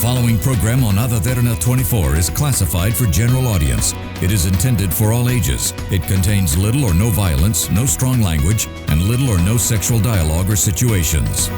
following program on Ada Derana 24 is classified for general audience. It is intended for all ages. It contains little or no violence, no strong language, and little or no sexual dialogue or situations.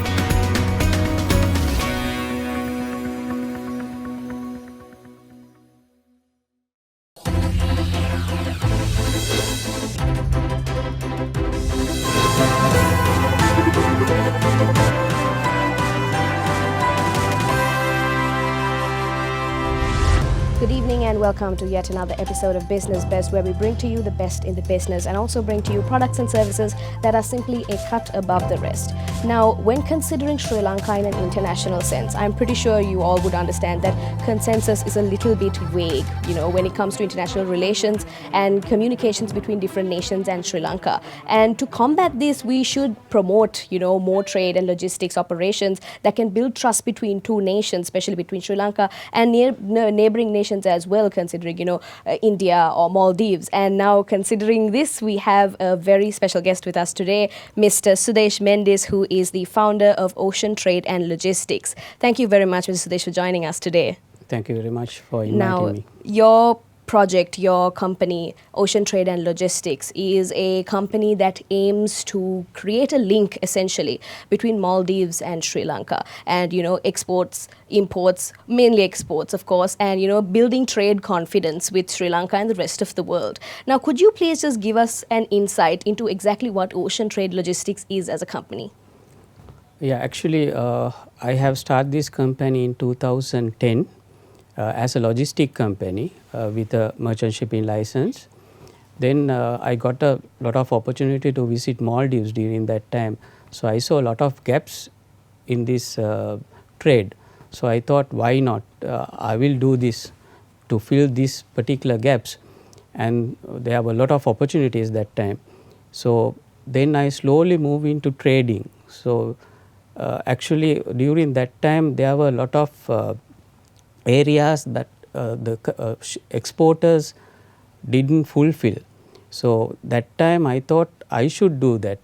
Good evening and welcome to yet another episode of Business Best, where we bring to you the best in the business and also bring to you products and services that are simply a cut above the rest. Now, when considering Sri Lanka in an international sense, I'm pretty sure you all would understand that consensus is a little bit vague, when it comes to international relations and communications between different nations and Sri Lanka. And to combat this, we should promote, more trade and logistics operations that can build trust between two nations, especially between Sri Lanka and neighboring nations as well, considering India or Maldives. And now, considering this, we have a very special guest with us today, Mr. Sudesh Mendis, who is the founder of Ocean Trade and Logistics. Thank you very much, Mr. Sudesh, for joining us today. Thank you very much for inviting me. Your project, your company, Ocean Trade and Logistics, is a company that aims to create a link essentially between Maldives and Sri Lanka, and exports, imports, mainly exports of course, and building trade confidence with Sri Lanka and the rest of the world. Now, could you please just give us an insight into exactly what Ocean Trade Logistics is as a company? Yeah, actually I have started this company in 2010 as a logistic company with a merchant shipping license. Then I got a lot of opportunity to visit Maldives during that time. So I saw a lot of gaps in this trade. So I thought, why not? I will do this to fill these particular gaps. And there were a lot of opportunities that time. So then I slowly moved into trading. So actually during that time there were a lot of areas that the exporters didn't fulfill. So that time I thought I should do that.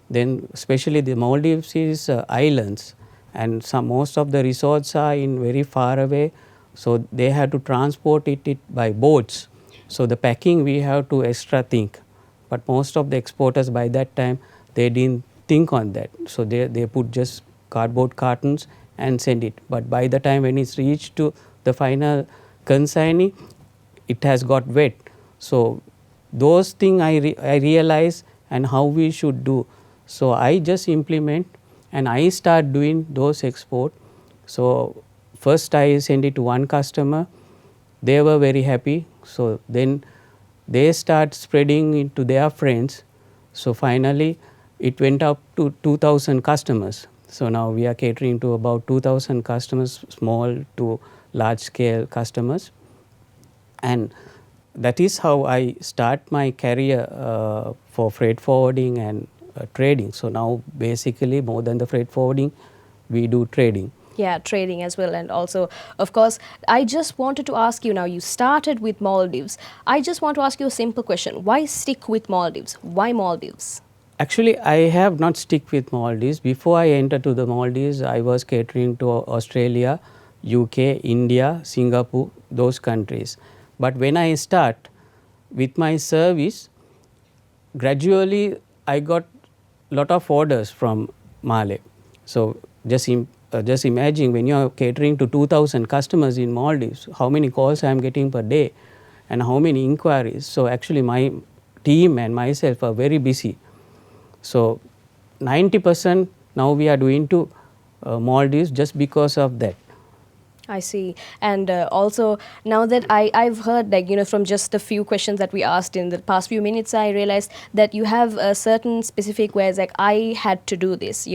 Then especially the Maldives is islands, and most of the resorts are in very far away, so they have to transport it by boats. So the packing we have to extra think, but most of the exporters by that time they didn't think on that. So they put just cardboard cartons and send it. But by the time when it's reached to the final consignee, it has got wet. So those things I realize and how we should do. So I just implement and I start doing those export. So first I send it to one customer. They were very happy. So then they start spreading it to their friends. So finally it went up to 2,000 customers. So now we are catering to about 2,000 customers, small to large scale customers. And that is how I start my career for freight forwarding and trading. So now basically more than the freight forwarding, we do trading. Yeah, trading as well. And also, of course, I just wanted to ask you now, you started with Maldives. I just want to ask you a simple question. Why stick with Maldives? Why Maldives? Actually, I have not stick with Maldives. Before I entered to the Maldives, I was catering to Australia, UK, India, Singapore, those countries. But when I start with my service, gradually I got lot of orders from Malay. So just imagine when you are catering to 2,000 customers in Maldives, how many calls I am getting per day and how many inquiries. So actually my team and myself are very busy. So 90% now we are doing to Maldives just because of that. I see. And also, now that I've heard, from just a few questions that we asked in the past few minutes, I realized that you have a certain specific ways, I had to do this,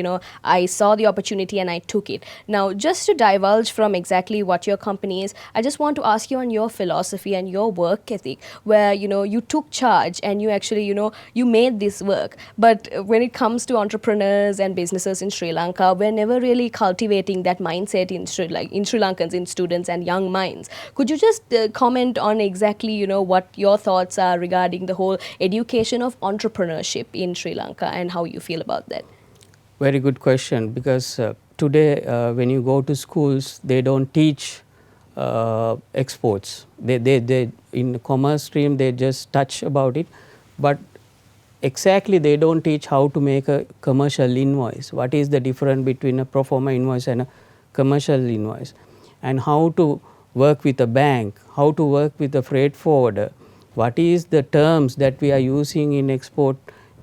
I saw the opportunity and I took it. Now, just to divulge from exactly what your company is, I just want to ask you on your philosophy and your work ethic, where, you took charge and you actually, you made this work. But when it comes to entrepreneurs and businesses in Sri Lanka, we're never really cultivating that mindset in Sri Lanka, in students and young minds. Could you just comment on exactly, what your thoughts are regarding the whole education of entrepreneurship in Sri Lanka and how you feel about that? Very good question, because today when you go to schools, they don't teach exports. They in commerce stream they just touch about it, but exactly they don't teach how to make a commercial invoice. What is the difference between a pro forma invoice and a commercial invoice, and how to work with a bank, how to work with a freight forwarder, what is the terms that we are using in export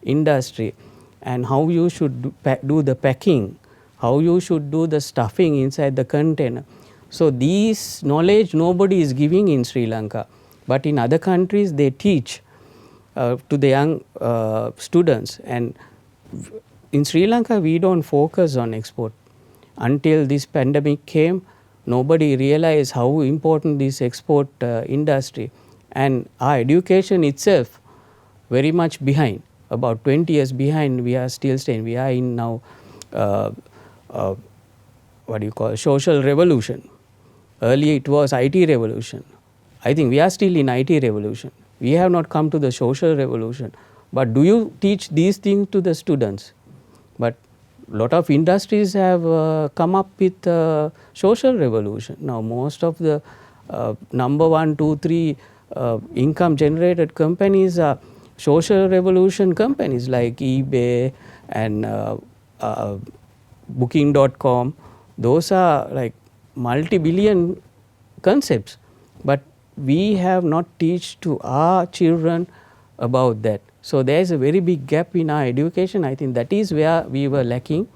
industry, and how you should do the packing, how you should do the stuffing inside the container. So these knowledge nobody is giving in Sri Lanka, but in other countries they teach to the young students. And in Sri Lanka we don't focus on export. Until this pandemic came, nobody realized how important this export industry, and our education itself very much behind, about 20 years behind. We are still staying. We are in now what do you call social revolution. Earlier it was IT revolution. I think we are still in IT revolution. We have not come to the social revolution. But do you teach these things to the students? But lot of industries have come up with social revolution. Now most of the number 1, 2, 3 income generated companies are social revolution companies like eBay and booking.com. Those are like multi-billion concepts, but we have not teach to our children about that. So there is a very big gap in our education. I think that is where we were lacking.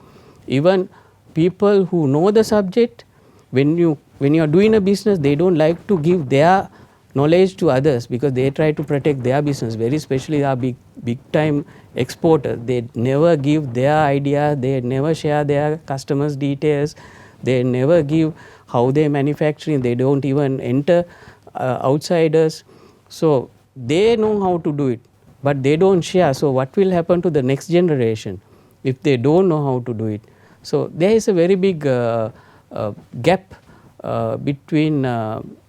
Even people who know the subject, when you are doing a business, they don't like to give their knowledge to others because they try to protect their business. Very especially our big time exporters, they never give their idea, they never share their customers' details, they never give how they manufacturing, they don't even enter outsiders. So they know how to do it, but they don't share. So what will happen to the next generation if they don't know how to do it? So there is a very big gap between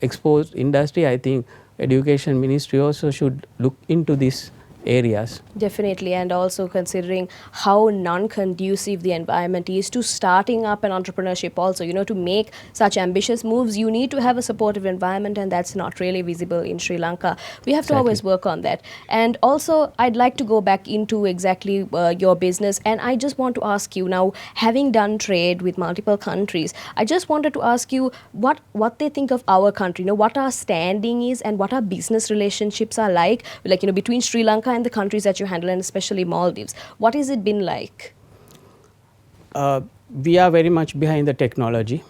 export industry. I think education ministry also should look into these areas. Definitely, and also considering how non-conducive the environment is to starting up an entrepreneurship also, to make such ambitious moves, you need to have a supportive environment, and that's not really visible in Sri Lanka. We have to always work on that. And also, I'd like to go back into exactly your business, and I just want to ask you now, having done trade with multiple countries, I just wanted to ask you what they think of our country, what our standing is and what our business relationships are like between Sri Lanka and the countries that you handle, and especially Maldives. What has it been like? We are very much behind the technology.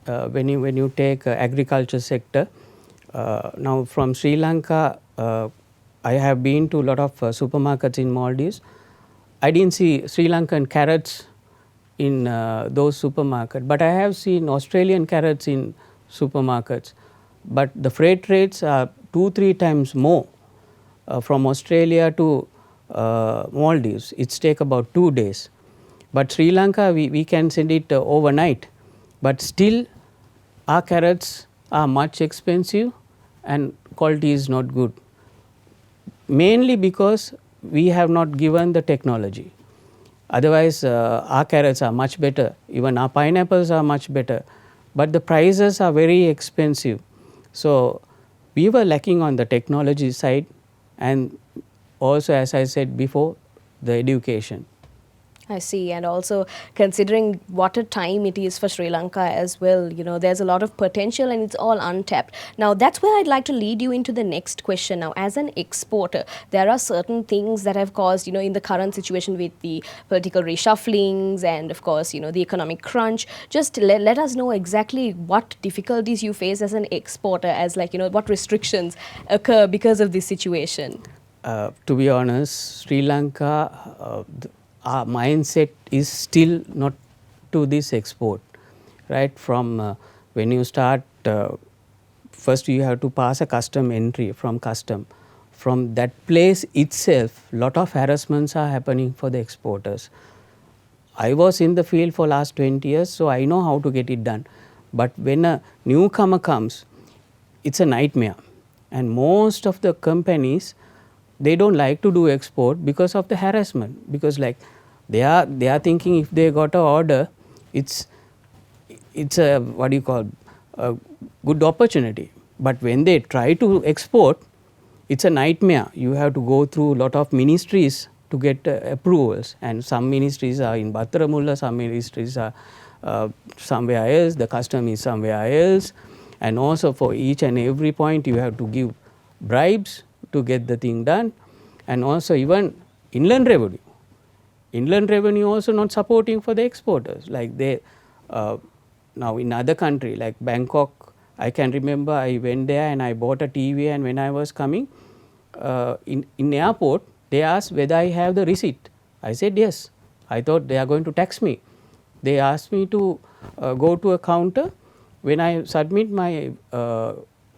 When you take agriculture sector, now from Sri Lanka, I have been to a lot of supermarkets in Maldives. I didn't see Sri Lankan carrots in those supermarkets, but I have seen Australian carrots in supermarkets. But the freight rates are 2-3 times more. From Australia to Maldives, it's take about 2 days. But Sri Lanka, we can send it overnight. But still, our carrots are much expensive and quality is not good. Mainly because we have not given the technology. Otherwise, our carrots are much better. Even our pineapples are much better. But the prices are very expensive. So we were lacking on the technology side. And also, as I said before, the education. I see, and also considering what a time it is for Sri Lanka as well, there's a lot of potential and it's all untapped. Now, that's where I'd like to lead you into the next question. Now, as an exporter, there are certain things that have caused, in the current situation with the political reshufflings and, of course, the economic crunch. Just let us know exactly what difficulties you face as an exporter, as what restrictions occur because of this situation. To be honest, Sri Lanka, our mindset is still not to this export, right? From when you start, first you have to pass a custom entry from custom. From that place itself, lot of harassments are happening for the exporters. I was in the field for last 20 years, so I know how to get it done. But when a newcomer comes, it's a nightmare. And most of the companies, they don't like to do export because of the harassment. Because they are thinking if they got an order, it's a a good opportunity. But when they try to export, it's a nightmare. You have to go through a lot of ministries to get approvals, and some ministries are in Battaramulla, some ministries are somewhere else, the custom is somewhere else, and also for each and every point you have to give bribes to get the thing done, and also even inland revenue. Inland revenue also not supporting for the exporters, like they now in other country like Bangkok, I can remember I went there and I bought a TV, and when I was coming in airport, they asked whether I have the receipt. I said yes. I thought they are going to tax me. They asked me to go to a counter. When I submit my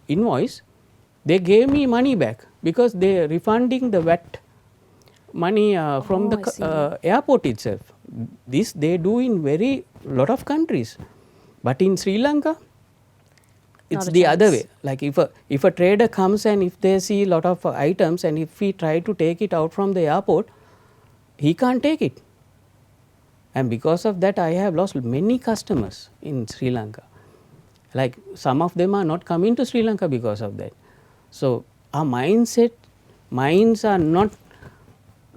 invoice, they gave me money back because they are refunding the VAT money from the airport itself. This they do in very lot of countries, but in Sri Lanka, it's the other way. Like if a trader comes and if they see a lot of items, and if he try to take it out from the airport, he can't take it. And because of that, I have lost many customers in Sri Lanka. Like some of them are not coming to Sri Lanka because of that. So our minds are not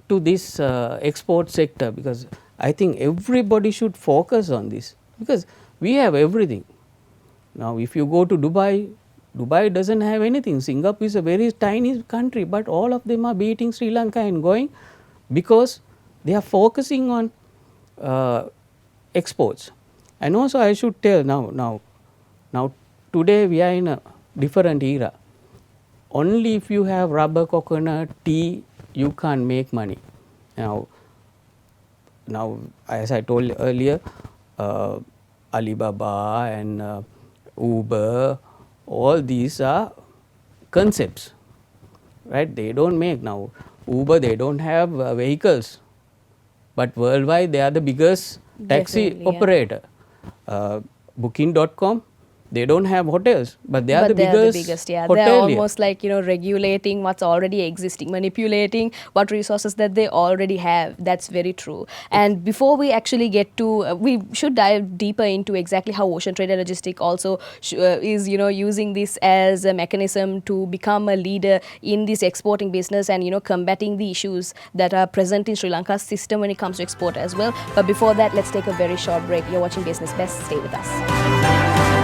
to this export sector, because I think everybody should focus on this, because we have everything. Now if you go to Dubai, Dubai doesn't have anything. Singapore is a very tiny country, but all of them are beating Sri Lanka and going because they are focusing on exports. And also I should tell now today we are in a different era. Only if you have rubber, coconut, tea, you can't make money. Now as I told earlier, Alibaba and Uber, all these are concepts, right? They don't make now. Uber, they don't have vehicles, but worldwide they are the biggest taxi operator. Booking.com, they don't have hotels, but they are the biggest yeah. hotelier. They're almost like, regulating what's already existing, manipulating what resources that they already have. That's very true. And before we actually get to, we should dive deeper into exactly how Ocean Trade and Logistics also is, using this as a mechanism to become a leader in this exporting business and, combating the issues that are present in Sri Lanka's system when it comes to export as well. But before that, let's take a very short break. You're watching Business Best. Stay with us.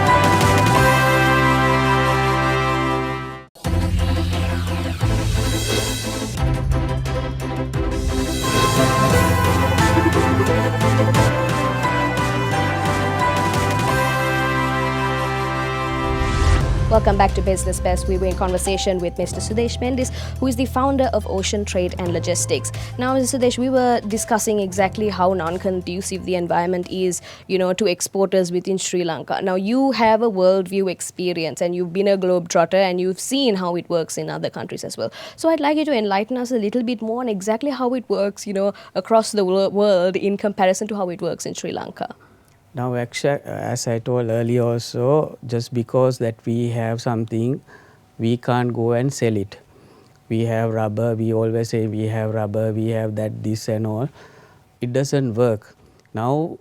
Welcome back to Business Best. We were in conversation with Mr. Sudesh Mendis, who is the founder of Ocean Trade and Logistics. Now, Mr. Sudesh, we were discussing exactly how non-conducive the environment is, to exporters within Sri Lanka. Now, you have a worldview experience and you've been a globetrotter and you've seen how it works in other countries as well. So I'd like you to enlighten us a little bit more on exactly how it works, across the world in comparison to how it works in Sri Lanka. Now, actually, as I told earlier also, just because that we have something, we can't go and sell it. We have rubber, we always say we have rubber, we have that, this and all. It doesn't work. Now,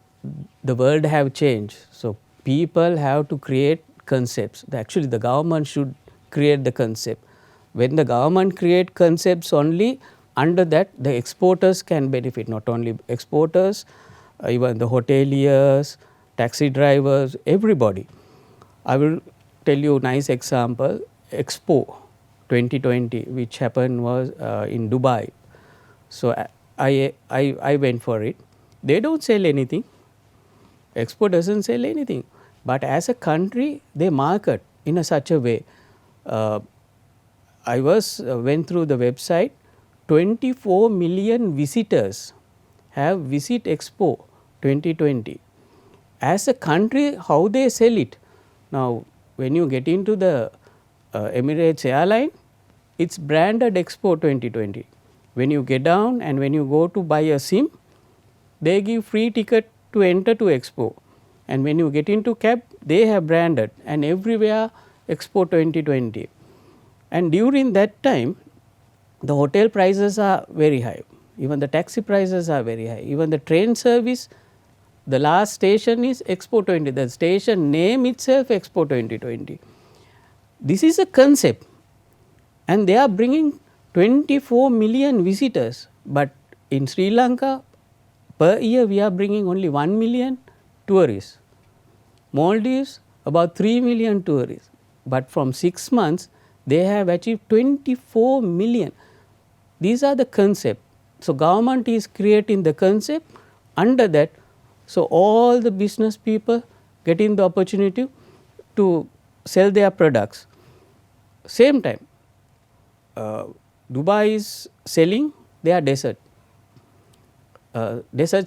the world have changed. So, people have to create concepts. Actually, the government should create the concept. When the government create concepts only, under that, the exporters can benefit. Not only exporters, even the hoteliers, taxi drivers, everybody. I will tell you a nice example. Expo 2020, which happened was in Dubai. So I went for it. They don't sell anything. Expo doesn't sell anything. But as a country, they market in such a way. I went through the website. 24 million visitors have visit Expo 2020. As a country, how they sell it? Now, when you get into the Emirates airline, it's branded Expo 2020. When you get down and when you go to buy a SIM, they give free ticket to enter to Expo. And when you get into cab, they have branded and everywhere Expo 2020. And during that time, the hotel prices are very high. Even the taxi prices are very high. Even the train service The last station is Expo 20, the station name itself Expo 2020. This is a concept, and they are bringing 24 million visitors, but in Sri Lanka per year we are bringing only 1 million tourists. Maldives about 3 million tourists, but from 6 months they have achieved 24 million. These are the concept. So government is creating the concept, under that, so all the business people getting the opportunity to sell their products. Same time, Dubai is selling their desert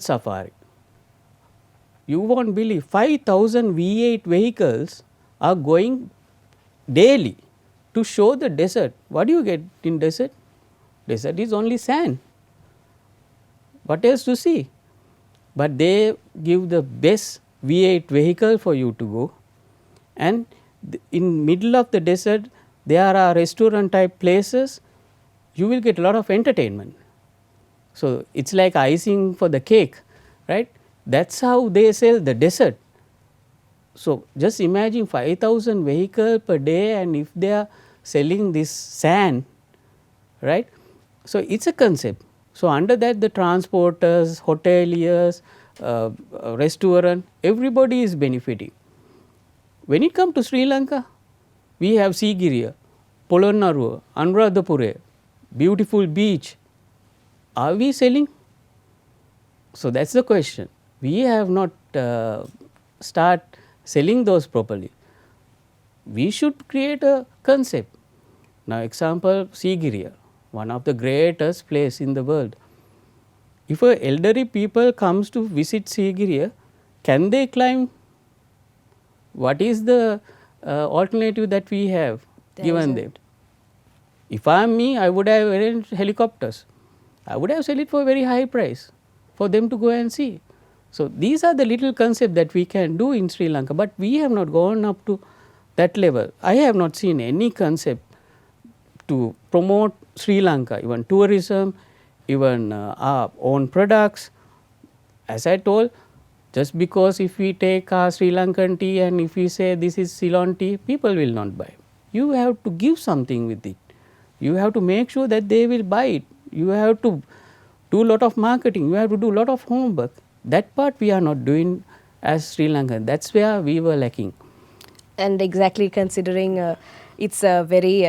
safari. You won't believe 5,000 V8 vehicles are going daily to show the desert. What do you get in desert? Desert is only sand. What else to see? But they give the best V8 vehicle for you to go, and in middle of the desert there are restaurant type places. You will get a lot of entertainment. So it's like icing for the cake, right? That's how they sell the desert. So just imagine 5,000 vehicles per day, and if they are selling this sand, right? So it's a concept. So under that, the transporters, hoteliers, restaurant, everybody is benefiting. When it comes to Sri Lanka, we have Sigiriya, Polonnaruwa, Anuradhapura, beautiful beach. Are we selling? So that's the question. We have not start selling those properly. We should create a concept. Now example, Sigiriya, one of the greatest place in the world. If a elderly people comes to visit Sigiriya, can they climb? What is the alternative that we have given them? If I am me, I would have arranged helicopters. I would have sold it for a very high price for them to go and see. So these are the little concepts that we can do in Sri Lanka, but we have not gone up to that level. I have not seen any concept to promote Sri Lanka, even tourism, even our own products. As I told, just because if we take our Sri Lankan tea and if we say this is Ceylon tea, people will not buy. You have to give something with it. You have to make sure that they will buy it. You have to do a lot of marketing. You have to do a lot of homework. That part we are not doing as Sri Lankan. That's where we were lacking. And exactly considering it's a very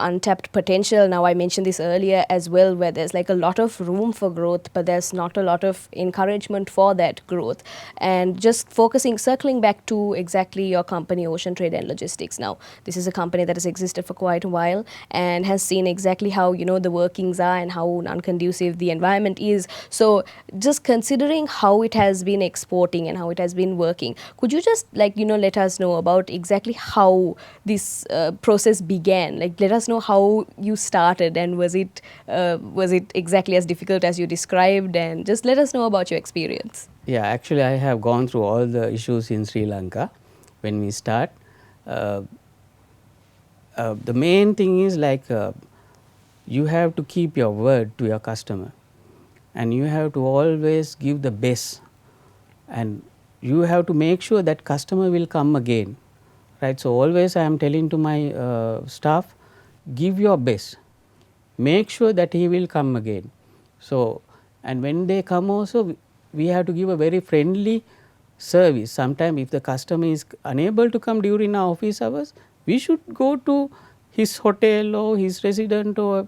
untapped potential. Now I mentioned this earlier as well, where there's like a lot of room for growth, but there's not a lot of encouragement for that growth. And just circling back to exactly your company, Ocean Trade and Logistics. Now this is a company that has existed for quite a while and has seen exactly how, you know, the workings are and how non-conducive the environment is. So just considering how it has been exporting and how it has been working, could you just let us know about exactly how this process began? Like, let us know how you started, and was it exactly as difficult as you described, and just let us know about your experience. Yeah, actually I have gone through all the issues in Sri Lanka when we start. The main thing is you have to keep your word to your customer, and you have to always give the best, and you have to make sure that customer will come again. Right, so always I am telling to my staff, give your best, make sure that he will come again. So, and when they come also, we have to give a very friendly service. Sometimes if the customer is unable to come during our office hours, we should go to his hotel or his residence or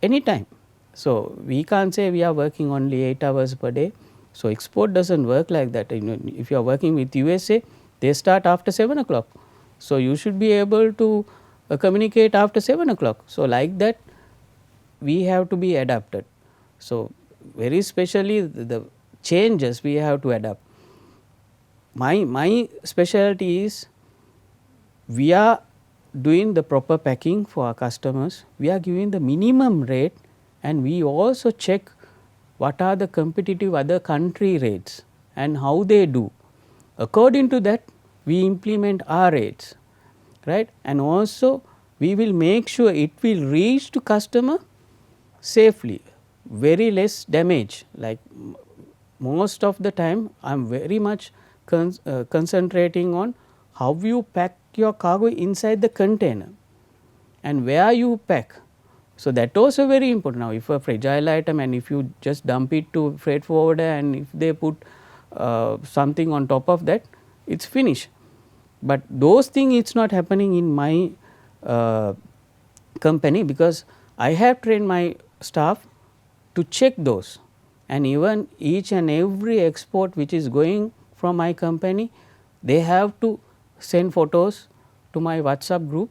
anytime. So we can't say we are working only 8 hours per day. So export doesn't work like that. You know, if you are working with USA, they start after 7 o'clock. So you should be able to communicate after 7 o'clock. So like that, we have to be adapted. So very especially the changes we have to adapt. My specialty is we are doing the proper packing for our customers. We are giving the minimum rate, and we also check what are the competitive other country rates and how they do. According to that, we implement our rates, right? And also we will make sure it will reach to customer safely, very less damage. Like most of the time I am very much concentrating on how you pack your cargo inside the container and where you pack. So, that also very important. Now, if a fragile item and if you just dump it to freight forwarder and if they put something on top of that, it is finished. But those things it is not happening in my company, because I have trained my staff to check those, and even each and every export which is going from my company, they have to send photos to my WhatsApp group.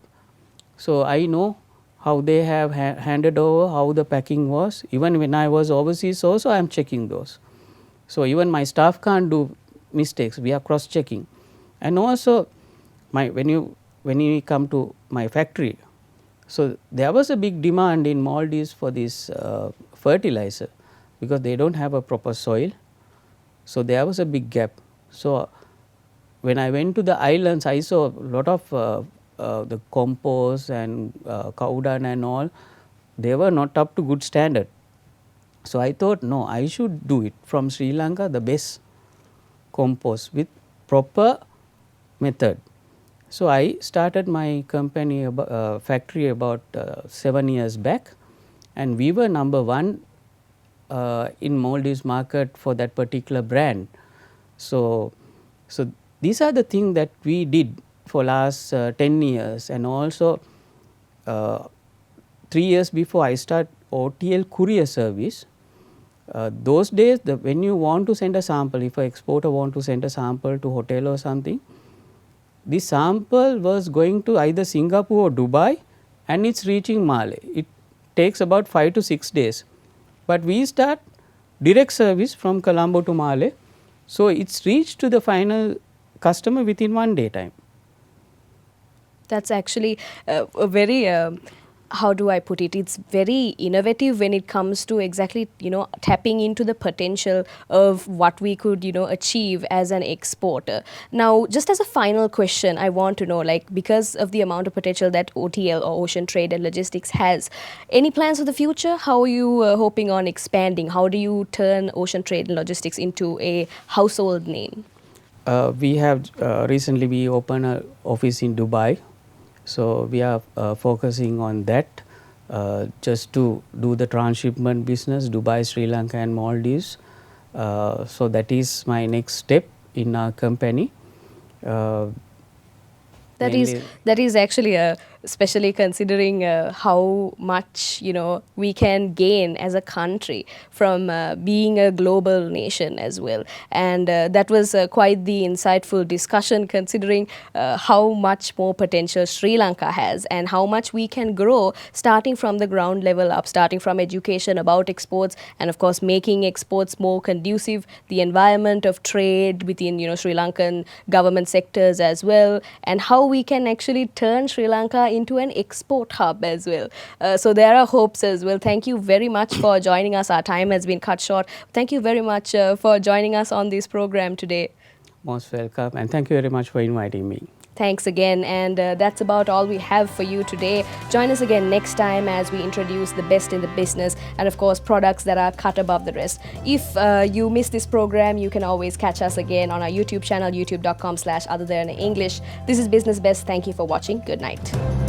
So, I know how they have handed over, how the packing was. Even when I was overseas also I am checking those. So, even my staff can't do mistakes, we are cross checking. And also when you come to my factory, so there was a big demand in Maldives for this fertilizer, because they do not have a proper soil. So, there was a big gap. So, when I went to the islands, I saw a lot of the compost and cow dung and all, they were not up to good standard. So, I thought no, I should do it from Sri Lanka, the best compost with proper method. So, I started my company factory about 7 years back, and we were number 1 in Maldives market for that particular brand. So these are the things that we did for last 10 years, and also 3 years before I start OTL courier service. Those days when you want to send a sample, if an exporter want to send a sample to hotel or something, this sample was going to either Singapore or Dubai and it is reaching Male. It takes about 5 to 6 days, but we start direct service from Colombo to Male. So, it is reached to the final customer within 1 day time. That's actually a very, how do I put it, it's very innovative when it comes to exactly, tapping into the potential of what we could, achieve as an exporter. Now, just as a final question, I want to know, like, because of the amount of potential that OTL or Ocean Trade and Logistics has, any plans for the future? How are you hoping on expanding? How do you turn Ocean Trade and Logistics into a household name? We have recently we opened an office in Dubai. So, we are focusing on that just to do the transshipment business, Dubai, Sri Lanka and Maldives. So, that is my next step in our company. That is actually especially considering how much we can gain as a country from being a global nation as well. And that was quite the insightful discussion, considering how much more potential Sri Lanka has and how much we can grow, starting from the ground level up, starting from education about exports, and of course making exports more conducive, the environment of trade within Sri Lankan government sectors as well, and how we can actually turn Sri Lanka into an export hub as well. So there are hopes as well. Thank you very much for joining us. Our time has been cut short. Thank you very much for joining us on this program today. Most welcome, and thank you very much for inviting me. Thanks again, and that's about all we have for you today. Join us again next time as we introduce the best in the business and of course products that are cut above the rest. If you missed this program, you can always catch us again on our YouTube channel, youtube.com/otherthanenglish. This is Business Best. Thank you for watching. Good night.